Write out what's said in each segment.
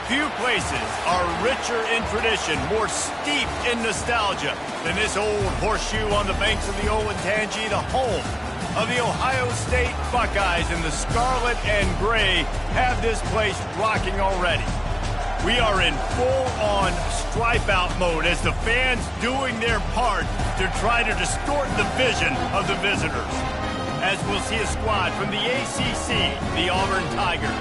Few places are richer in tradition, more steeped in nostalgia than this old horseshoe on the banks of the Olentangy, the home of the Ohio State Buckeyes. And the scarlet and gray have this place rocking already. We are in full-on stripe-out mode as the fans doing their part to try to distort the vision of the visitors. As we'll see a squad from the ACC, the Auburn Tigers,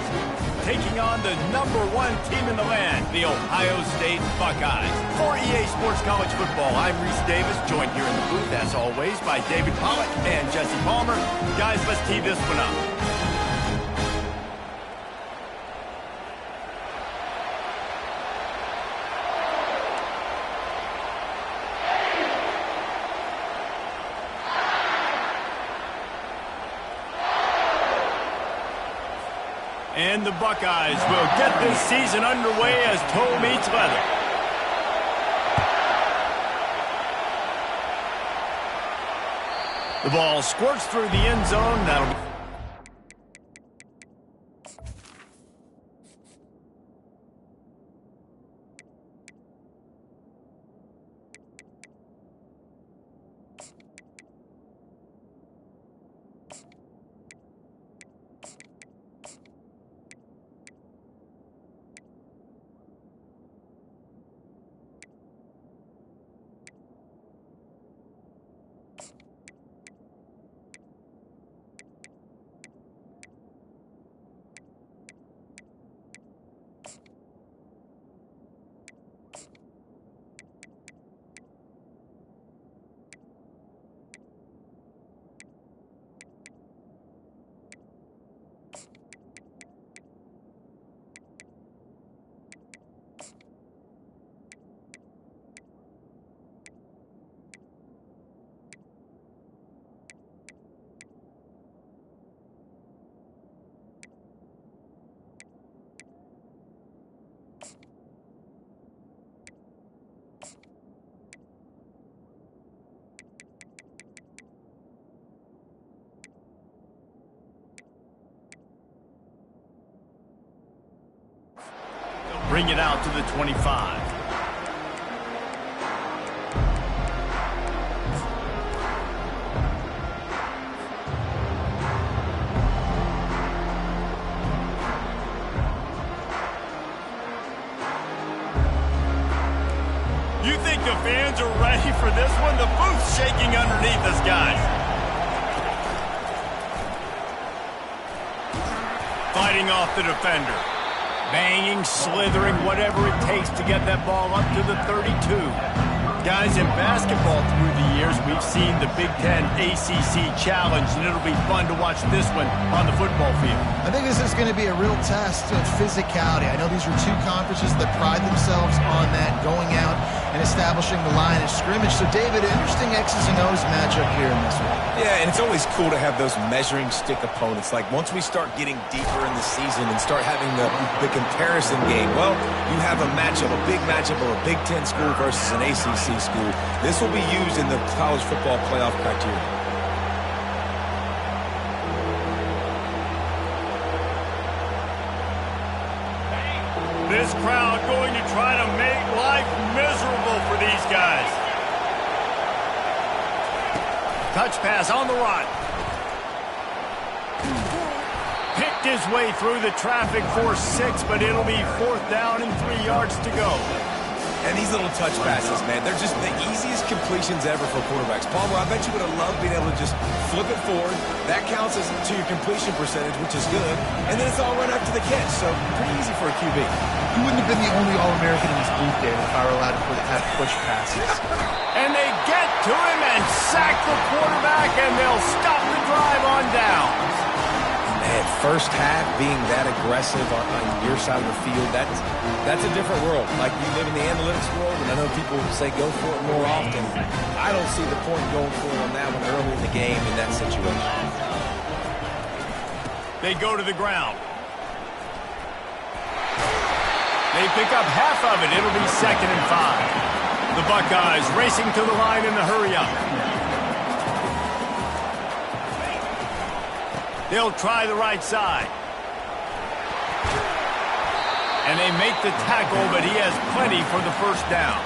taking on the #1 team in the land, the Ohio State Buckeyes. For EA Sports College Football, I'm Reese Davis, joined here in the booth, as always, by David Pollack and Jesse Palmer. Guys, let's tee this one up. And the Buckeyes will get this season underway as toe meets leather. The ball squirts through the end zone. That'll be... bring it out to the 25. You think the fans are ready for this one? The booth's shaking underneath us, guys. Fighting off the defender. Banging, slithering, whatever it takes to get that ball up to the 32. Guys, in basketball through the years, we've seen the Big Ten ACC Challenge, and it'll be fun to watch this one on the football field. I think this is going to be a real test of physicality. I know these are two conferences that pride themselves on that, going out and establishing the line of scrimmage. So, David, interesting X's and O's matchup here in this one. Yeah, and it's always cool to have those measuring stick opponents. Like, once we start getting deeper in the season and start having the comparison game, well, you have a matchup, a big matchup of a Big Ten school versus an ACC school. This will be used in the college football playoff criteria. This crowd going to try to make life miserable for these guys. Touch pass on the run. Picked his way through the traffic for 6, but it'll be 4th down and 3 yards to go. And these little touch passes, man, they're just the easiest completions ever for quarterbacks. Palmer, I bet you would have loved being able to just flip it forward. That counts as to your completion percentage, which is good. And then it's all run up to the catch, so pretty easy for a QB. You wouldn't have been the only All-American in this booth, David, if I were allowed to have push passes. And they get to him and sack the quarterback, and they'll stop the drive on down. Man, first half being that aggressive on your side of the field, that's a different world. Like, you live in the analytics world, and I know people say go for it more often. I don't see the point going for it on that one early in the game in that situation. They go to the ground. They pick up half of it. It'll be 2nd and 5. The Buckeyes racing to the line in the hurry-up. They'll try the right side. And they make the tackle, but he has plenty for the first down.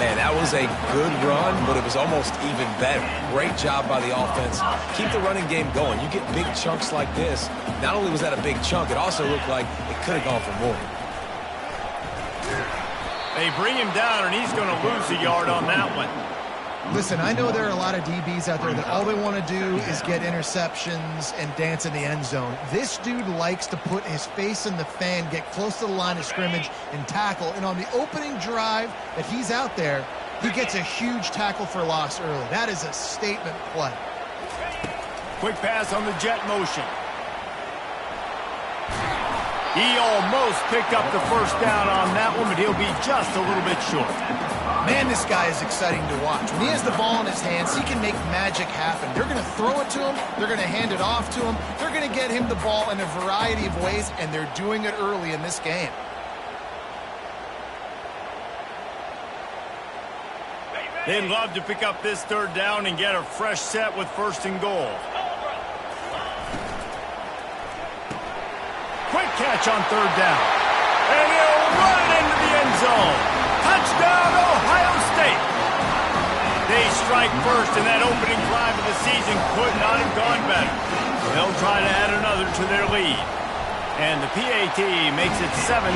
Man, that was a good run, but it was almost even better. Great job by the offense. Keep the running game going. You get big chunks like this. Not only was that a big chunk, it also looked like it could have gone for more. They bring him down, and he's going to lose a yard on that one. Listen, I know there are a lot of DBs out there that all they want to do is get interceptions and dance in the end zone. This dude likes to put his face in the fan, get close to the line of scrimmage, and tackle. And on the opening drive that he's out there, he gets a huge tackle for loss early. That is a statement play. Quick pass on the jet motion. He almost picked up the first down on that one, but he'll be just a little bit short. Man, this guy is exciting to watch. When he has the ball in his hands, he can make magic happen. They're going to throw it to him. They're going to hand it off to him. They're going to get him the ball in a variety of ways, and they're doing it early in this game. They'd love to pick up this third down and get a fresh set with first and goal. Quick catch on third down. And he'll run it into the end zone. Touchdown, Ohio State. They strike first, and that opening drive of the season could not have gone better. They'll try to add another to their lead. And the PAT makes it 7-0.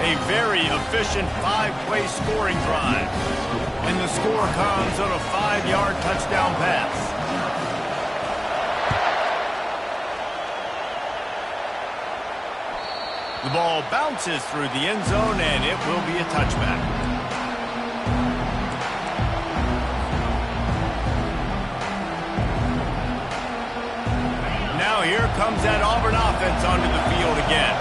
A very efficient 5-play scoring drive. And the score comes on a 5-yard touchdown pass. The ball bounces through the end zone, and it will be a touchback. Now here comes that Auburn offense onto the field again.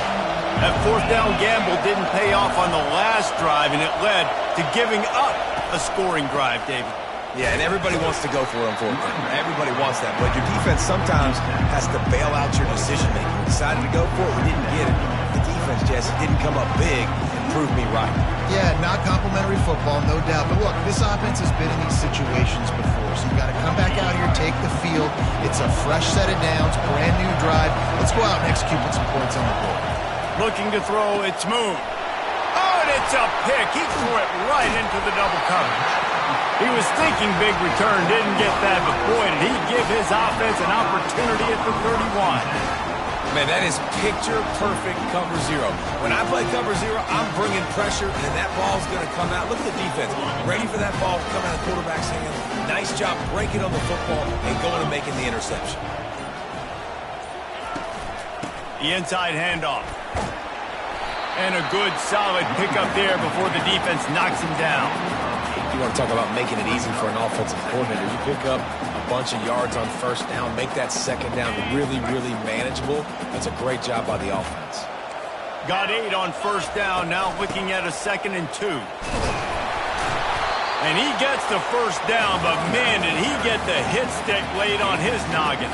That fourth down gamble didn't pay off on the last drive, and it led to giving up a scoring drive, David. Yeah, and everybody wants to go for it on fourth down. Everybody wants that, but your defense sometimes has to bail out your decision-making. We decided to go for it, we didn't get it. The defense, Jesse, didn't come up big and prove me right. Yeah, not complimentary football, no doubt. But look, this offense has been in these situations before, so you've got to come back out here, take the field. It's a fresh set of downs, brand new drive. Let's go out and execute with some points on the board. Looking to throw, it's Moon. Oh, and it's a pick. He threw it right into the double cover. He was thinking big return, didn't get that, but boy, did he give his offense an opportunity at the 31. Man, that is picture-perfect cover zero. When I play cover zero, I'm bringing pressure, and that ball's going to come out. Look at the defense. Ready for that ball to come out of the quarterback's hand. Nice job breaking on the football and going and making the interception. The inside handoff. And a good, solid pickup there before the defense knocks him down. You want to talk about making it easy for an offensive coordinator. You pick up a bunch of yards on first down, make that second down really, really manageable. That's a great job by the offense. Got 8 on first down, now looking at a 2nd and 2. And he gets the first down, but man, did he get the hit stick laid on his noggin.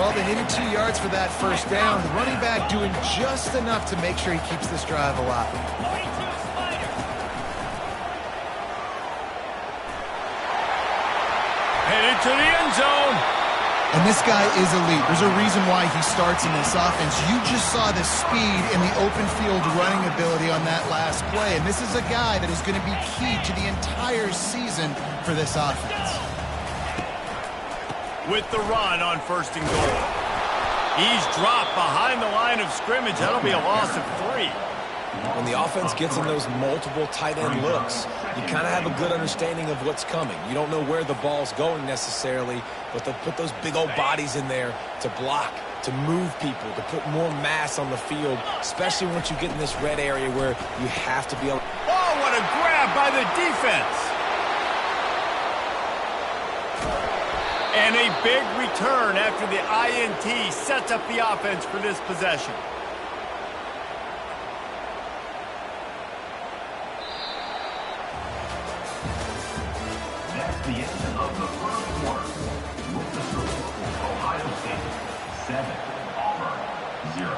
Well, they needed 2 yards for that first down. The running back doing just enough to make sure he keeps this drive alive. Headed to the end zone. And this guy is elite. There's a reason why he starts in this offense. You just saw the speed and the open field running ability on that last play. And this is a guy that is going to be key to the entire season for this offense. With the run on first and goal. He's dropped behind the line of scrimmage. That'll be a loss of 3. When the offense gets in those multiple tight end looks, you kind of have a good understanding of what's coming. You don't know where the ball's going necessarily, but they'll put those big old bodies in there to block, to move people, to put more mass on the field, especially once you get in this red area where you have to be able. Oh, what a grab by the defense. And a big return after the INT sets up the offense for this possession. That's the end of the first quarter. With the score, Ohio State 7, Auburn 0.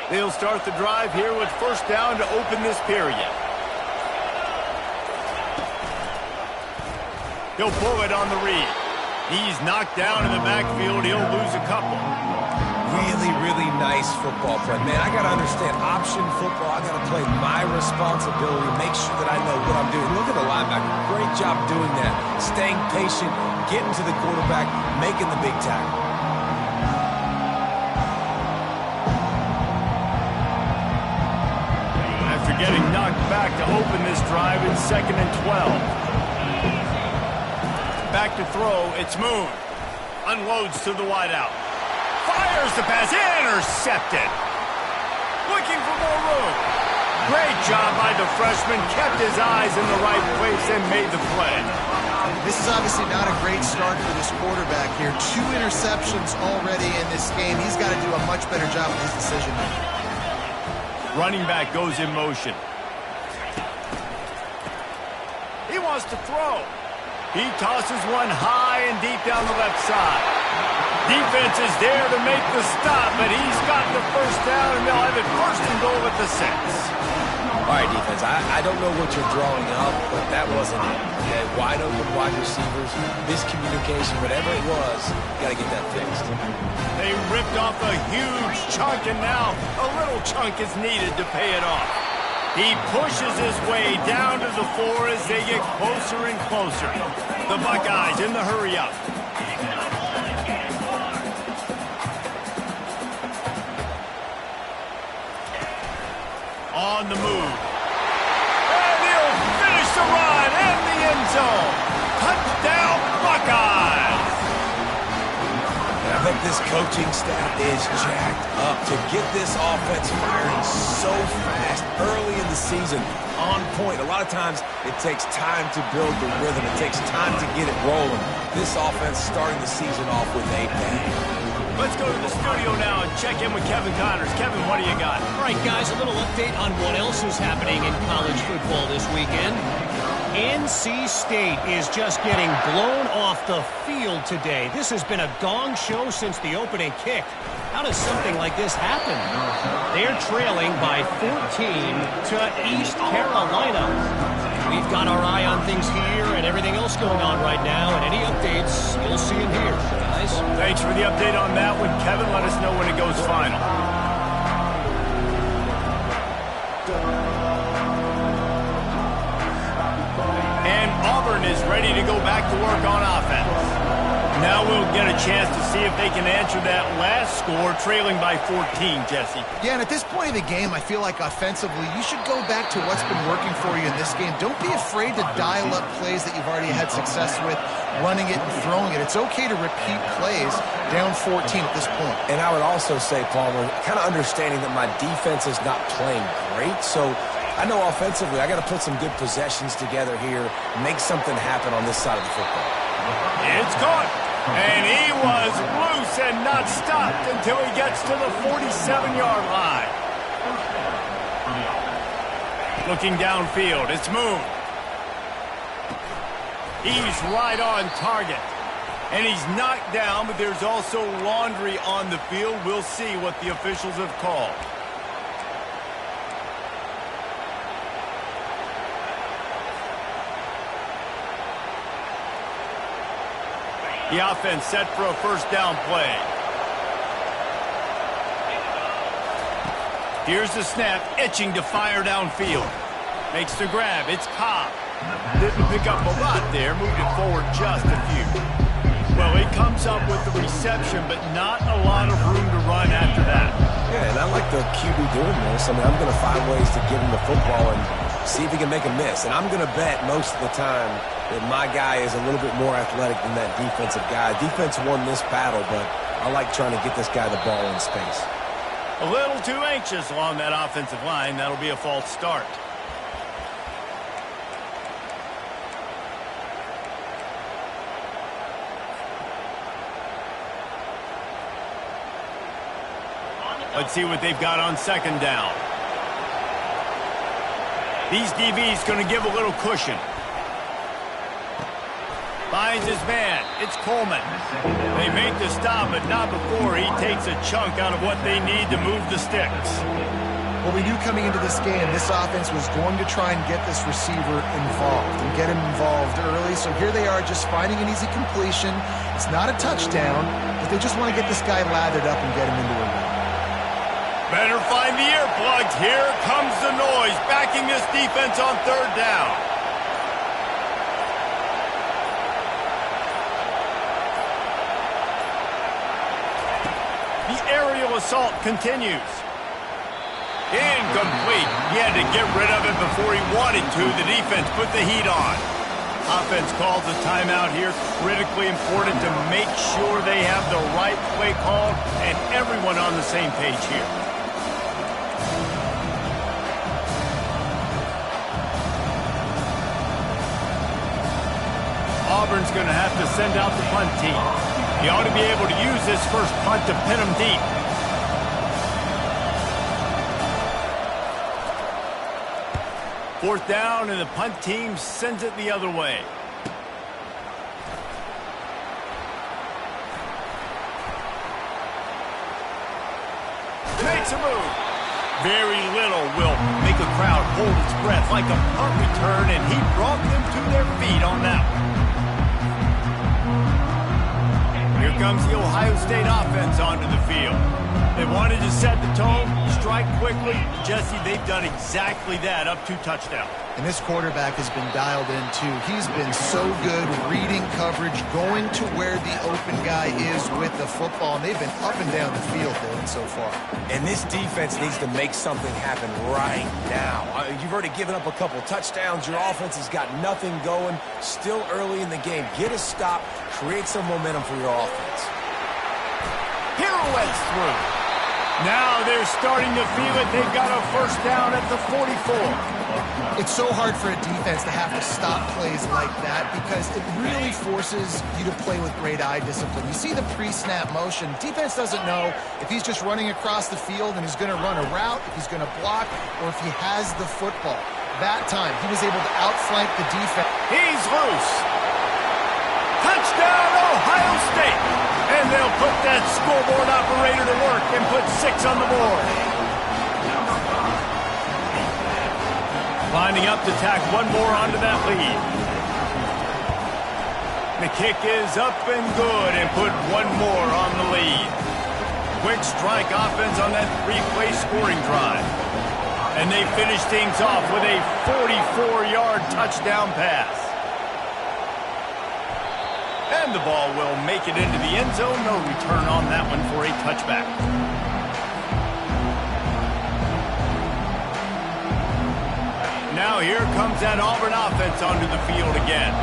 They'll start the drive here with first down to open this period. He'll pull it on the read. He's knocked down in the backfield. He'll lose a couple. Really, really nice football play. Man, I got to understand option football. I got to play my responsibility, make sure that I know what I'm doing. Look at the linebacker. Great job doing that. Staying patient, getting to the quarterback, making the big tackle. After getting knocked back to open this drive in 2nd and 12. Back to throw, it's Moon. Unloads to the wideout. Fires the pass, intercepted. Looking for more room. Great job by the freshman, kept his eyes in the right place and made the play. This is obviously not a great start for this quarterback here. 2 interceptions already in this game. He's got to do a much better job with his decision making. Running back goes in motion. He wants to throw. He tosses one high and deep down the left side. Defense is there to make the stop, but he's got the first down, and they'll have it first and goal at the 6. All right, defense, I don't know what you're drawing up, but that wasn't it. Okay, wide open wide receivers, miscommunication, whatever it was, got to get that fixed. They ripped off a huge chunk, and now a little chunk is needed to pay it off. He pushes his way down to the 4 as they get closer and closer. The Buckeyes in the hurry-up. On the move. And he'll finish the run in the end zone. Touchdown, Buckeyes! I think this coaching staff is jacked up to get this offense firing so fast early in the season, on point. A lot of times it takes time to build the rhythm. It takes time to get it rolling. This offense starting the season off with a bang. Let's go to the studio now and check in with Kevin Connors. Kevin, what do you got? All right, guys, a little update on what else is happening in college football this weekend. NC State is just getting blown off the field today. This has been a gong show since the opening kick. How does something like this happen? They're trailing by 14 to East Carolina. We've got our eye on things here and everything else going on right now, and any updates, you'll see them here, guys. Thanks for the update on that one, Kevin. Let us know when it goes final. And Auburn is ready to go back to work on offense. Now we'll get a chance to see if they can answer that last score, trailing by 14, Jesse. Yeah, and at this point of the game, I feel like offensively, you should go back to what's been working for you in this game. Don't be afraid to dial up plays that you've already had success with, running it and throwing it. It's okay to repeat plays down 14 at this point. And I would also say, Palmer, kind of understanding that my defense is not playing great, so I know offensively I got to put some good possessions together here, make something happen on this side of the football. It's caught. And he was loose and not stopped until he gets to the 47-yard line. Looking downfield, it's Moon. He's right on target. And he's knocked down, but there's also laundry on the field. We'll see what the officials have called. The offense set for a first down play. Here's the snap, itching to fire downfield. Makes the grab, it's Cobb. Didn't pick up a lot there, moved it forward just a few. Well, he comes up with the reception, but not a lot of room to run after that. Yeah, and I like the QB doing this. I mean, I'm going to find ways to give him the football and see if he can make a miss. And I'm going to bet most of the time that my guy is a little bit more athletic than that defensive guy. Defense won this battle, but I like trying to get this guy the ball in space. A little too anxious along that offensive line. That'll be a false start. Let's see what they've got on second down. These DBs going to give a little cushion. Finds his man. It's Coleman. They make the stop, but not before he takes a chunk out of what they need to move the sticks. Well, we knew coming into this game, this offense was going to try and get this receiver involved and get him involved early. So here they are just finding an easy completion. It's not a touchdown, but they just want to get this guy lathered up and get him into a run. Better find the earplugs. Here comes the noise, backing this defense on third down. The aerial assault continues. Incomplete. He had to get rid of it before he wanted to. The defense put the heat on. Offense calls a timeout here. Critically important to make sure they have the right play called and everyone on the same page here. Auburn's going to have to send out the punt team. He ought to be able to use this first punt to pin him deep. Fourth down, and the punt team sends it the other way. Makes a move. Very little will make a crowd hold its breath like a punt return, and he brought them to their feet on that one. Here comes the Ohio State offense onto the field. They wanted to set the tone, strike quickly. Jesse, they've done exactly that, up 2 touchdowns. And this quarterback has been dialed in, too. He's been so good reading coverage, going to where the open guy is with the football. And they've been up and down the field, Dylan, so far. And this defense needs to make something happen right now. You've already given up a couple touchdowns. Your offense has got nothing going. Still early in the game. Get a stop. Create some momentum for your offense. Pirouettes through. Now they're starting to feel it. They've got a first down at the 44. It's so hard for a defense to have to stop plays like that because it really forces you to play with great eye discipline. You see the pre-snap motion. Defense doesn't know if he's just running across the field and he's going to run a route, if he's going to block, or if he has the football. That time, he was able to outflank the defense. He's loose. Touchdown, Ohio State. And they'll put that scoreboard operator to work and put 6 on the board. Lining up to tack one more onto that lead. The kick is up and good and put one more on the lead. Quick strike offense on that 3-play scoring drive. And they finish things off with a 44-yard touchdown pass. And the ball will make it into the end zone. No return on that one for a touchback. Now here comes that Auburn offense onto the field again.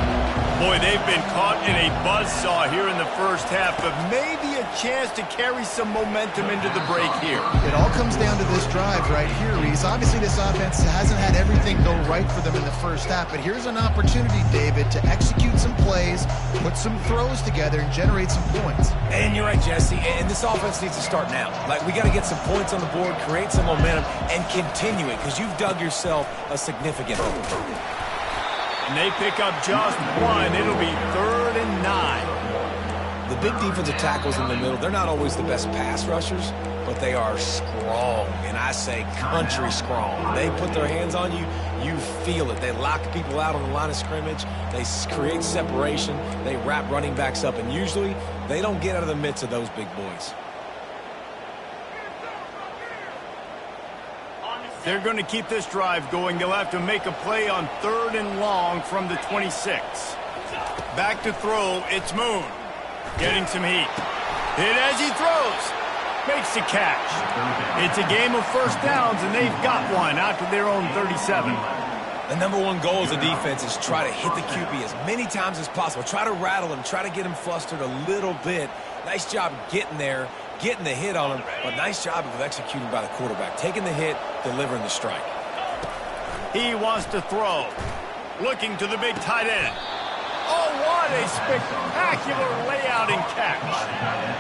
Boy, they've been caught in a buzzsaw here in the first half, but maybe a chance to carry some momentum into the break here. It all comes down to this drive right here, Reese. Obviously, this offense hasn't had everything go right for them in the first half, but here's an opportunity, David, to execute some plays, put some throws together, and generate some points. And you're right, Jesse, and this offense needs to start now. Like, we got to get some points on the board, create some momentum, and continue it, because you've dug yourself a significant hole. And they pick up just one. It'll be 3rd and 9. The big defensive tackles in the middle, they're not always the best pass rushers, but they are strong, and I say country strong. They put their hands on you, you feel it. They lock people out on the line of scrimmage. They create separation. They wrap running backs up, and usually they don't get out of the midst of those big boys. They're going to keep this drive going. They'll have to make a play on 3rd and long from the 26. Back to throw. It's Moon. Getting some heat. Hit as he throws. Makes the catch. It's a game of first downs, and they've got one out to their own 37. The number one goal as a defense is try to hit the QB as many times as possible. Try to rattle him. Try to get him flustered a little bit. Nice job getting there, getting the hit on him, but nice job of executing by the quarterback. Taking the hit, delivering the strike. He wants to throw. Looking to the big tight end. Oh, what a spectacular layout and catch.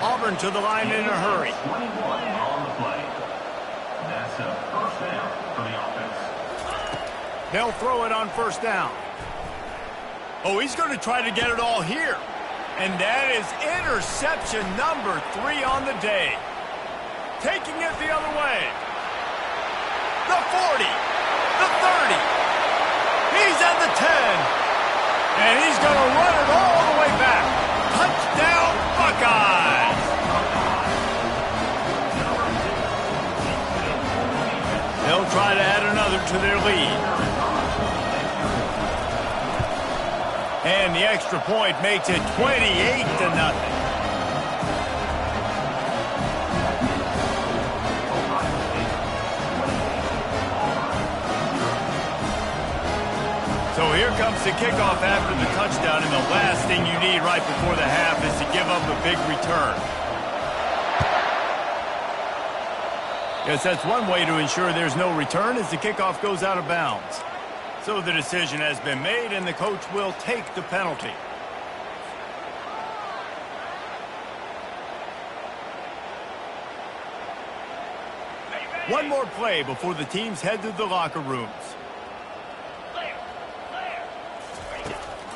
Auburn to the line in a hurry. 21 on the play. That's a first down for the offense. They'll throw it on first down. Oh, he's going to try to get it all here. And that is interception number 3 on the day. Taking it the other way. The 40. The 30. He's at the 10. And he's going to run it all the way back. Touchdown, Buckeyes. They'll try to add another to their lead. And the extra point makes it 28-0. So here comes the kickoff after the touchdown, and the last thing you need right before the half is to give up a big return. Yes, that's one way to ensure there's no return as the kickoff goes out of bounds. So the decision has been made, and the coach will take the penalty. One more play before the teams head to the locker rooms.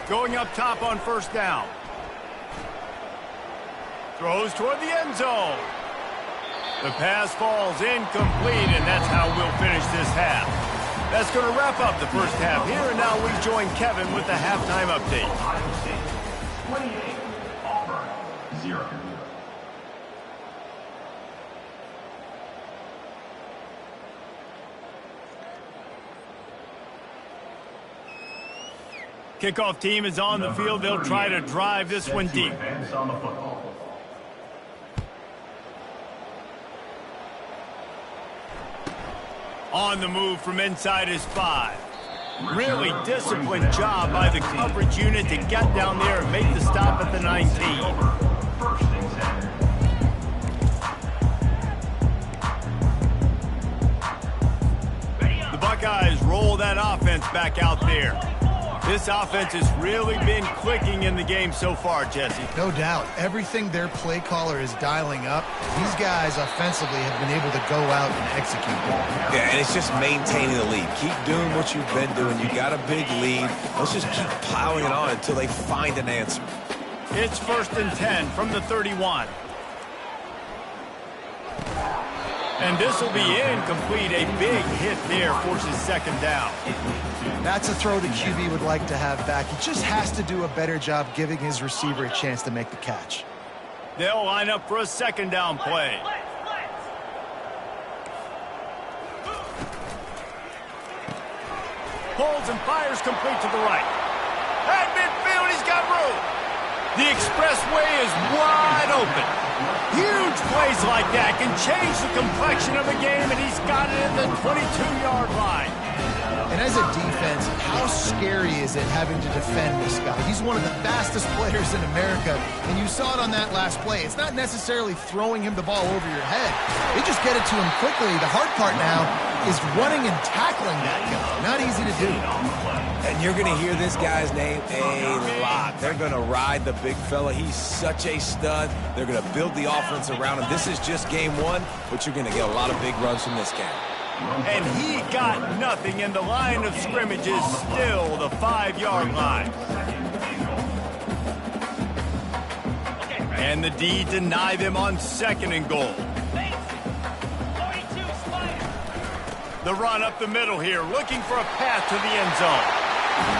Going up top on first down. Throws toward the end zone. The pass falls incomplete, and that's how we'll finish this half. That's going to wrap up the first half here, and now we join Kevin with the halftime update. Ohio State 28, Auburn 0. Kickoff team is on the field. They'll try to drive this one deep. On the football. On the move from inside his 5. Really disciplined job by the coverage unit to get down there and make the stop at the 19. First and 10. The Buckeyes roll that offense back out there. This offense has really been clicking in the game so far, Jesse. No doubt. Everything their play caller is dialing up, these guys offensively have been able to go out and execute. Yeah, and it's just maintaining the lead. Keep doing what you've been doing. You got a big lead. Let's just keep piling it on until they find an answer. It's first and 10 from the 31. And this will be incomplete. A big hit there forces second down. That's a throw the QB would like to have back. He just has to do a better job giving his receiver a chance to make the catch. They'll line up for a second down play. Pulls and fires complete to the right. At midfield, he's got room. The expressway is wide open. Huge plays like that can change the complexion of a game, and he's got it at the 22-yard line. And as a defense, how scary is it having to defend this guy? He's one of the fastest players in America, and you saw it on that last play. It's not necessarily throwing him the ball over your head. They just get it to him quickly. The hard part now is running and tackling that guy. Not easy to do. And you're going to hear this guy's name a lot. They're going to ride the big fella. He's such a stud. They're going to build the offense around him. This is just game one, but you're going to get a lot of big runs from this guy. And he got nothing, and the line of scrimmage is still the 5-yard line. And the D deny them on second and goal. The run up the middle here, looking for a path to the end zone.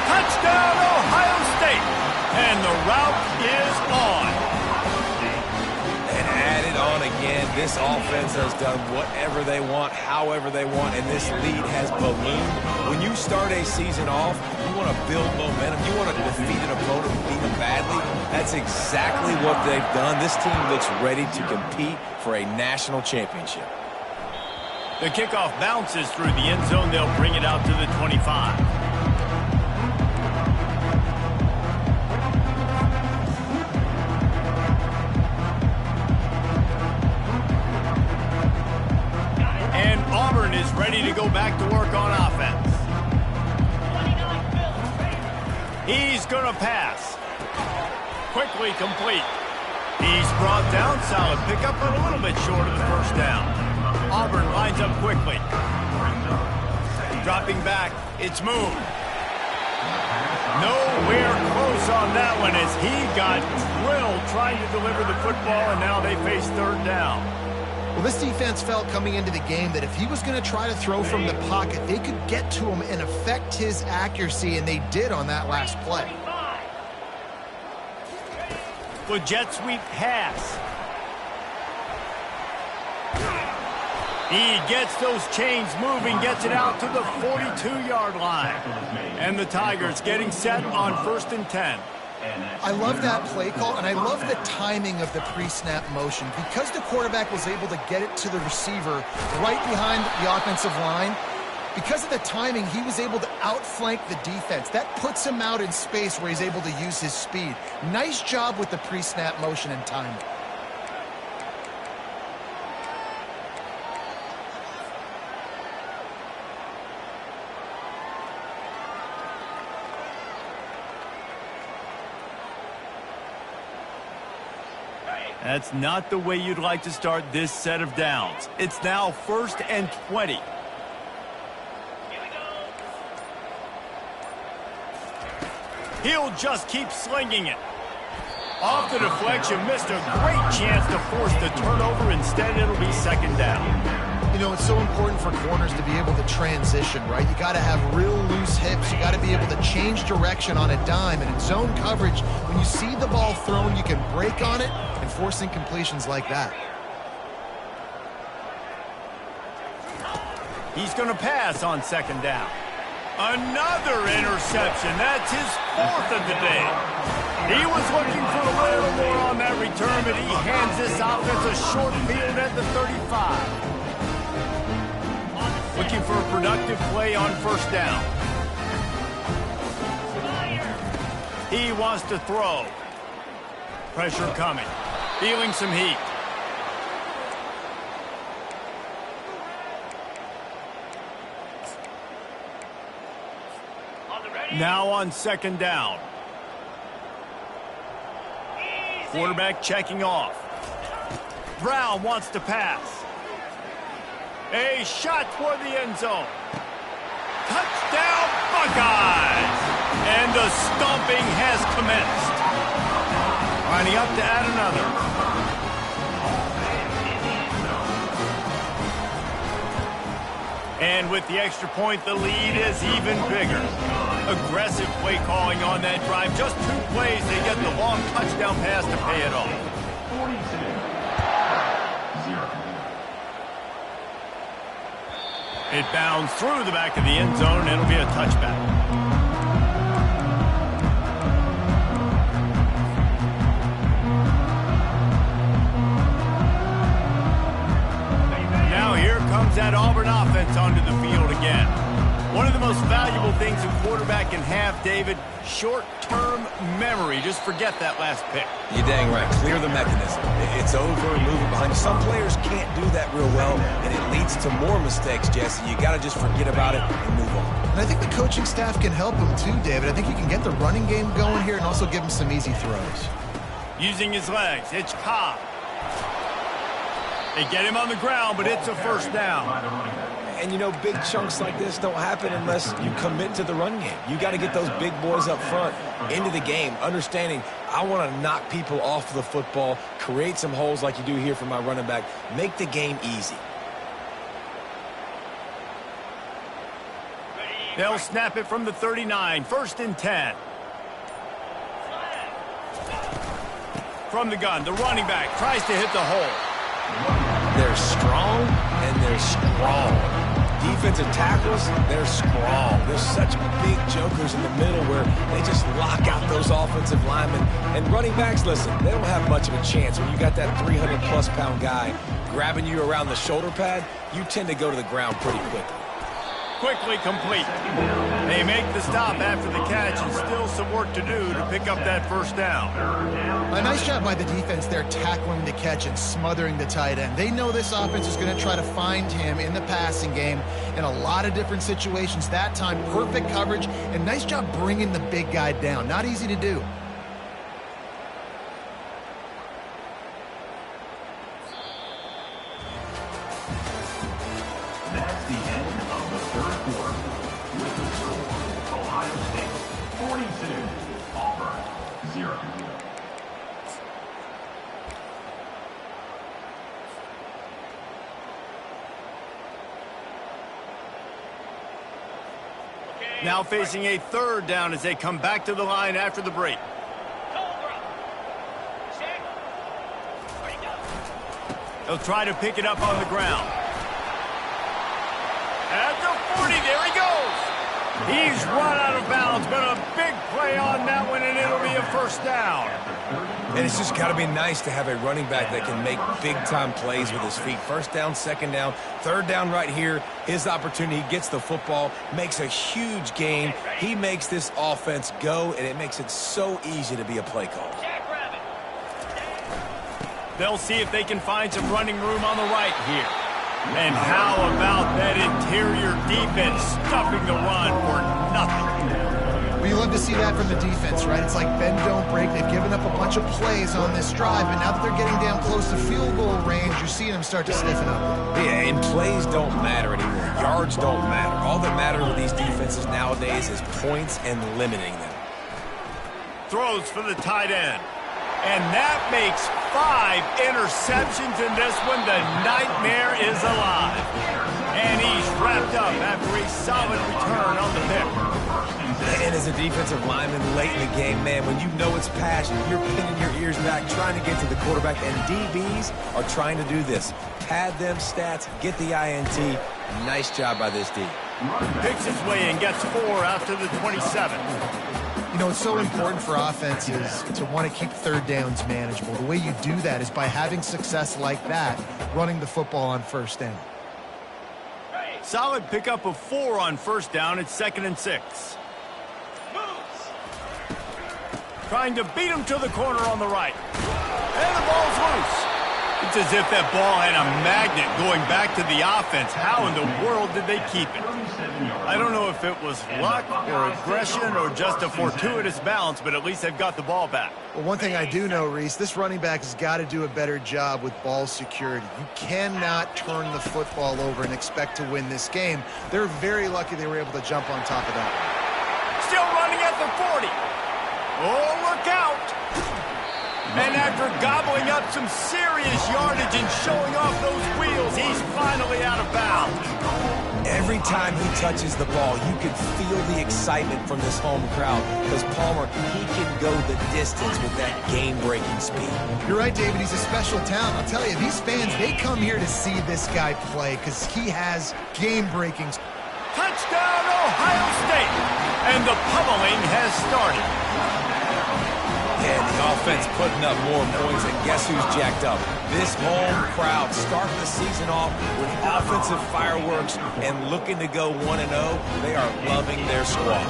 Touchdown, Ohio State! And the route is on. And added on again, this offense has done whatever they want, however they want, and this lead has ballooned. When you start a season off, you want to build momentum. You want to defeat an opponent and beat them badly. That's exactly what they've done. This team looks ready to compete for a national championship. The kickoff bounces through the end zone. They'll bring it out to the 25. And Auburn is ready to go back to work on offense. He's going to pass. Quickly complete. He's brought down. Solid pickup, but a little bit short of the first down. Auburn lines up quickly. Dropping back. It's moved. Nowhere close on that one as he got drilled trying to deliver the football, and now they face third down. Well, this defense felt coming into the game that if he was going to try to throw from the pocket, they could get to him and affect his accuracy, and they did on that last play. Good jet sweep pass. He gets those chains moving, gets it out to the 42-yard line. And the Tigers getting set on 1st and 10. I love that play call, and I love the timing of the pre-snap motion. Because the quarterback was able to get it to the receiver right behind the offensive line, because of the timing, he was able to outflank the defense. That puts him out in space where he's able to use his speed. Nice job with the pre-snap motion and timing. That's not the way you'd like to start this set of downs. It's now 1st and 20. He'll just keep slinging it. Off the deflection, missed a great chance to force the turnover. Instead, it'll be 2nd down. You know, it's so important for corners to be able to transition, right? You got to have real loose hips. You got to be able to change direction on a dime. And in zone coverage, when you see the ball thrown, you can break on it and force incompletions like that. He's going to pass on 2nd down. Another interception. That's his 4th of the day. He was looking for a little more on that return, but he hands this offense a short field at the 35. Looking for a productive play on 1st down. He wants to throw. Pressure coming. Feeling some heat. Now on 2nd down. Quarterback checking off. Brown wants to pass. A shot toward the end zone. Touchdown, Buckeyes! And the stomping has commenced. Lining up to add another. And with the extra point, the lead is even bigger. Aggressive play calling on that drive. Just 2 plays, they get the long touchdown pass to pay it off. 42-0. It bounds through the back of the end zone, and it'll be a touchback. Now here comes that Auburn offense onto the field again. One of the most valuable things a quarterback can have, David, short-term memory. Just forget that last pick. You're dang right. Clear the mechanism. It's over, move it behind you. Some players can't do that real well, and it leads to more mistakes, Jesse. You got to just forget about it and move on. And I think the coaching staff can help him too, David. I think he can get the running game going here and also give him some easy throws. Using his legs, it's Cobb. They get him on the ground, but it's a 1st down. And, you know, big chunks like this don't happen unless you commit to the run game. You got to get those big boys up front into the game, understanding I want to knock people off the football, create some holes like you do here for my running back, make the game easy. They'll snap it from the 39, 1st and 10. From the gun, the running back tries to hit the hole. They're strong and they're strong. Defensive tackles, they're strong. There's such big jokers in the middle where they just lock out those offensive linemen. And running backs, listen, they don't have much of a chance. When you got that 300-plus pound guy grabbing you around the shoulder pad, you tend to go to the ground pretty quickly. Quickly complete. They make the stop after the catch, and still some work to do to pick up that 1st down. A nice job by the defense there, tackling the catch and smothering the tight end. They know this offense is going to try to find him in the passing game in a lot of different situations. That time, perfect coverage, and nice job bringing the big guy down. Not easy to do. That's the end of the 3rd quarter. With the score, Ohio State Now facing a third down as they come back to the line after the break. They'll try to pick it up on the ground. At the 40, there he goes. He's run out of bounds, but a big play on that one, and it'll be a first down. And it's just got to be nice to have a running back that can make big-time plays with his feet. First down, second down, third down right here. His opportunity, he gets the football, makes a huge gain. He makes this offense go, and it makes it so easy to be a play call. They'll see if they can find some running room on the right here. And how about that interior defense stuffing the run for nothing? Well, you love to see that from the defense, right? It's like bend, don't break. They've given up a bunch of plays on this drive, but now that they're getting down close to field goal range, you're seeing them start to stiffen up. Yeah, and plays don't matter anymore. Yards don't matter. All that matters with these defenses nowadays is points and limiting them. Throws for the tight end. And that makes 5 interceptions in this one. The nightmare is alive. And he's wrapped up after a solid return on the pick. And as a defensive lineman late in the game, man, when you know it's passion, you're pinning your ears back, trying to get to the quarterback, and DBs are trying to do this. Pad them stats, get the INT. Nice job by this D. Picks his way and gets 4 after the 27. You know, it's so important for offenses to want to keep third downs manageable. The way you do that is by having success like that, running the football on first down. Solid pickup of 4 on first down. It's 2nd and 6. Trying to beat him to the corner on the right. And the ball's loose. It's as if that ball had a magnet going back to the offense. How in the world did they keep it? I don't know if it was luck or aggression or just a fortuitous bounce, but at least they've got the ball back. Well, one thing I do know, Reese, this running back has got to do a better job with ball security. You cannot turn the football over and expect to win this game. They're very lucky they were able to jump on top of that. Still running at the 40. Oh, look out. And after gobbling up some serious yardage and showing off those wheels, he's finally out of bounds. Every time he touches the ball, you can feel the excitement from this home crowd because Palmer, he can go the distance with that game-breaking speed. You're right, David. He's a special talent. I'll tell you, these fans, they come here to see this guy play because he has game-breaking. Touchdown, Ohio State! And the pummeling has started. And the offense putting up more points, and guess who's jacked up? This home crowd starting the season off with offensive fireworks and looking to go 1-0. They are loving their squad.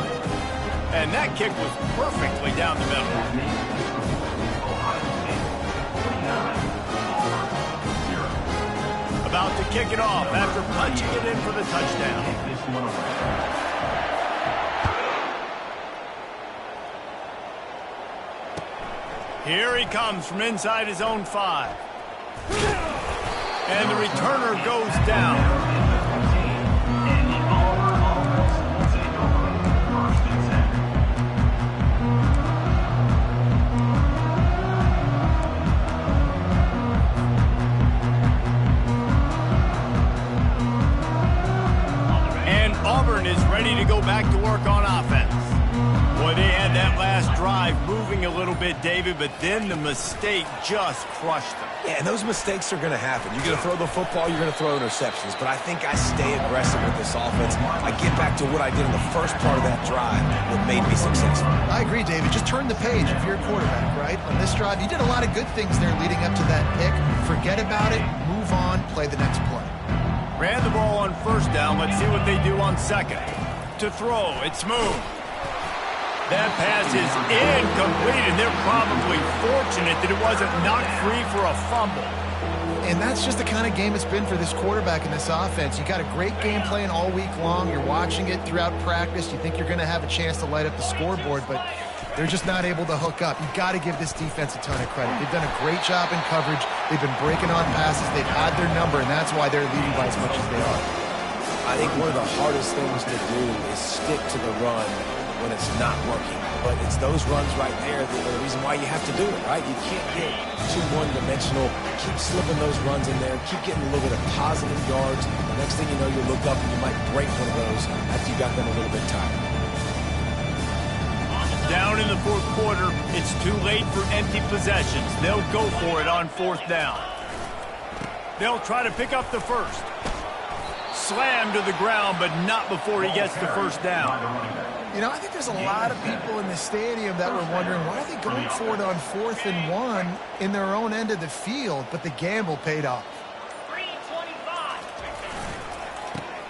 And that kick was perfectly down the middle. About to kick it off after punching it in for the touchdown. Here he comes from inside his own 5. And the returner goes down. And Auburn is ready to go back to work on offense. Boy, they had that last drive moving a little bit, David, but then the mistake just crushed them. Yeah, and those mistakes are going to happen. You're going to throw the football, you're going to throw interceptions, but I think I stay aggressive with this offense. I get back to what I did in the first part of that drive that made me successful. I agree, David. Just turn the page if you're a quarterback, right? On this drive, you did a lot of good things there leading up to that pick. Forget about it, move on, play the next play. Ran the ball on first down. Let's see what they do on second. To throw, it's moved. That pass is incomplete, and they're probably fortunate that it wasn't knocked free for a fumble. And that's just the kind of game it's been for this quarterback in this offense. You got a great game plan all week long. You're watching it throughout practice. You think you're going to have a chance to light up the scoreboard, but they're just not able to hook up. You've got to give this defense a ton of credit. They've done a great job in coverage. They've been breaking on passes. They've had their number, and that's why they're leading by as much as they are. I think one of the hardest things to do is stick to the run when it's not working. But it's those runs right there that are the reason why you have to do it, right? You can't get too one-dimensional. Keep slipping those runs in there. Keep getting a little bit of positive yards. The next thing you know, you look up and you might break one of those after you got them a little bit tired. Down in the fourth quarter, it's too late for empty possessions. They'll go for it on fourth down. They'll try to pick up the first. Slammed to the ground, but not before he gets the first down. You know, I think there's a lot of people in the stadium that were wondering, why are they going for it on 4th and 1 in their own end of the field? But the gamble paid off.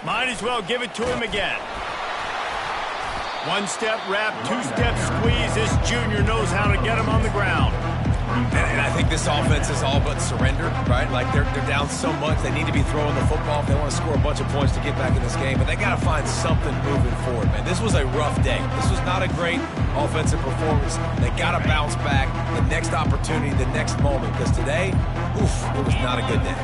Might as well give it to him again. One-step wrap, two-step squeeze. This junior knows how to get him on the ground. And I think this offense is all but surrender, right? Like they're down so much, they need to be throwing the football if they want to score a bunch of points to get back in this game. But they got to find something moving forward, man. This was a rough day. This was not a great offensive performance. They got to bounce back the next opportunity, the next moment. Because today, it was not a good day.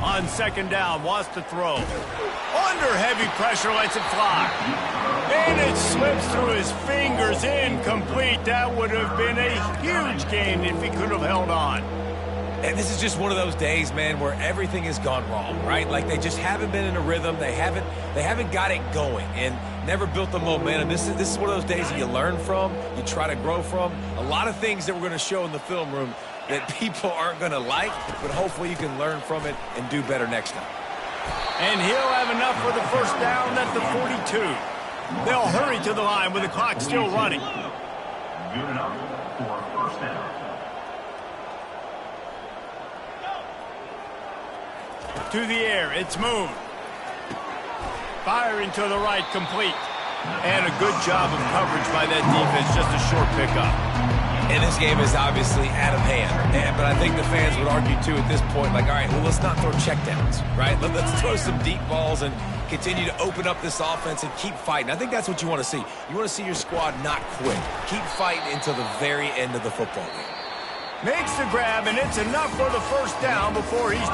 On second down, wants to throw. Under heavy pressure, lets it fly. And it slips through his fingers, incomplete. That would have been a huge gain if he could have held on. And this is just one of those days, man, where everything has gone wrong, right? Like they just haven't been in a rhythm. They haven't got it going and never built the momentum. This is one of those days that you learn from, you try to grow from. A lot of things that we're going to show in the film room that people aren't going to like, but hopefully you can learn from it and do better next time. And he'll have enough for the first down at the 42. They'll hurry to the line with the clock still running. Good enough for a first down. To the air, it's Moon. Firing to the right, complete. And a good job of coverage by that defense, just a short pickup. And this game is obviously out of hand. But I think the fans would argue, too, at this point, like, all right, well, let's not throw checkdowns, right? Let's throw some deep balls and continue to open up this offense and keep fighting. I think that's what you want to see. You want to see your squad not quit. Keep fighting until the very end of the football game. Makes the grab, and it's enough for the first down before he's